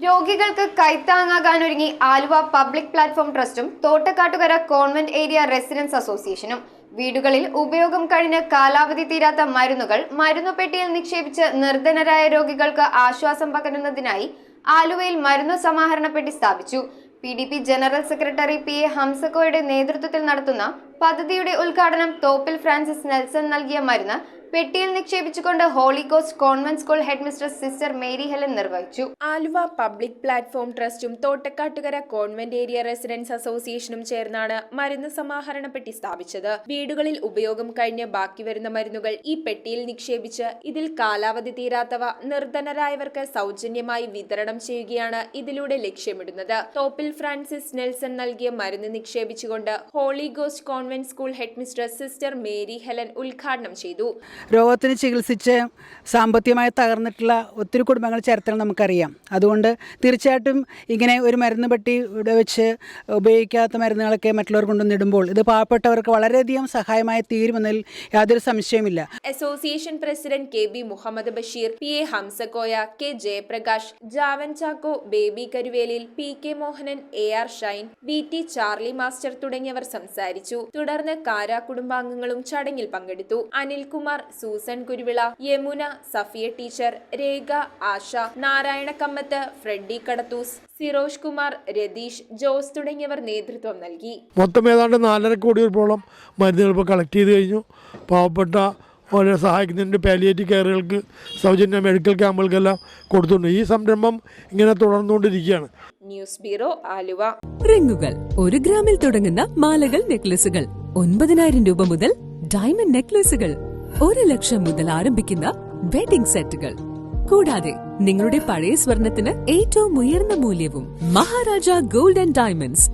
രോഗികൾക്ക് കൈത്താങ്ങാകാനൊരുങ്ങി Aluva public platform ട്രസ്റ്റും തോട്ടക്കാട്ടുകര കോൺവെന്റ് ഏരിയ റെസിഡൻസ് അസോസിയേഷനും വീടുകളിൽ ഉപയോഗം കഴിഞ്ഞ് കാലാവധി തീരാത്ത മരുന്നുകൾ മരുന്നുപെട്ടിയിൽ നിക്ഷേപിച്ച് നിർധനരായ രോഗികൾക്ക് ആശ്വാസം പകരുന്നതിനായി ആലുവയിൽ മരുന്നു സമാഹരണ പെട്ടി സ്ഥാപിച്ചു. PDP ജനറൽ സെക്രട്ടറി PA ഹംസക്കോയുടെ നേതൃത്വത്തിൽ നടത്തുന്ന പദ്ധതിയുടെ ഉദ്ഘാടനം തോപ്പിൽ ഫ്രാൻസിസ് നെൽസൺ നൽകിയ മരുന്ന് പെട്ടിയിൽ നിക്ഷേപിച്ചുകൊണ്ട് Holy Ghost Convent School headmistress sister Mary Helen നിർവഹിച്ചു. ആലുവ പബ്ലിക് പ്ലാറ്റ്ഫോം ട്രസ്റ്റും തോട്ടക്കാട്ടുകര കോൺവെന്റ് ഏരിയ റെസിഡൻസ് അസോസിയേഷനും ചേർന്നാണ് മരുന്ന് സമാഹരണ പെട്ടി സ്ഥാപിച്ചത്. വീടുകളിൽ ഉപയോഗം കഴിഞ്ഞ് ബാക്കി വരുന്ന മരുന്നുകൾ ഈ പെട്ടിയിൽ നിക്ഷേപിച്ച് ഇതിൽ കാലാവധി തീരാത്തവ നിർധനരായവർക്ക് സൗജന്യമായി വിതരണം ചെയ്യുകയാണ് ഇതിലൂടെ ലക്ഷ്യമിടുന്നത്. തോപ്പിൽ ഫ്രാൻസിസ് നെൽസൺ നൽകിയ മരുന്ന് നിക്ഷേപിച്ചുകൊണ്ട് Holy Ghost Convent School headmistress sister Mary Helen ഉദ്ഘാടനം ചെയ്തു. രോഗത്തിന് ചികിത്സിച്ച് സാമ്പത്തികമായി തകർന്നിട്ടുള്ള ഒത്തിരി കുടുംബങ്ങൾ ചരിത്രം നമുക്കറിയാം. അതുകൊണ്ട് തീർച്ചയായിട്ടും ഇങ്ങനെ ഒരു മരുന്ന് പെട്ടി ഇവിടെ വെച്ച് ഉപയോഗിക്കാത്ത മരുന്നുകളൊക്കെ മറ്റുള്ളവർ കൊണ്ടുവന്നിടുമ്പോൾ ഇത് പാവപ്പെട്ടവർക്ക് വളരെയധികം സഹായമായി തീരുമെന്നതിൽ യാതൊരു സംശയവുമില്ല. Association president KB Muhammad Basheer, PA Hamsakoya, K Jayaprakash, Javan Chacko, Baby Karuvelil, PK Mohanan, AR Shine, VT Charlie master തുടങ്ങിയവർ സംസാരിച്ചു. തുടർന്ന് കാര കുടുംബാംഗങ്ങളും ചടങ്ങിൽ പങ്കെടുത്തു. Anilkumar, Susan Kuruvila, Yamuna, Safiya teacher, Rekha, Asha, Narayana Kammath, Freddy Kadathoos, Sirosh Kumar, Ratheesh, Jose തുടങ്ങിയവർ നേതൃത്വം നൽകി. മൊത്തം ഏതാണ്ട് 4.5 കോടി രൂപയോളം മരുന്നുകൾ ഇപ്പോൾ കളക്ട് ചെയ്ത് കഴിഞ്ഞു. പാവപ്പെട്ട അവരെ സഹായിക്കുന്നതിൻ്റെ പാലിയേറ്റീവ് കെയറുകൾക്ക് സൗജന്യ മെഡിക്കൽ ക്യാമ്പുകൾക്കെല്ലാം കൊടുത്തിട്ടുണ്ട്. ഈ സംരംഭം ഇങ്ങനെ തുടർന്നുകൊണ്ടിരിക്കുകയാണ്. News bureau, Aluva. റിങ്ങുകൾ 1 ഗ്രാമിൽ തുടങ്ങുന്ന മാലകൾ, നെക്ലസുകൾ 9,000 രൂപ മുതൽ ഡയമണ്ട് നെക്ലസുകൾ 1 ലക്ഷം മുതൽ ആരംഭിക്കുന്ന വെഡിംഗ് സെറ്റുകൾ, കൂടാതെ നിങ്ങളുടെ പഴയ സ്വർണത്തിന് ഏറ്റവും ഉയർന്ന മൂല്യവും. Maharaja gold and diamonds,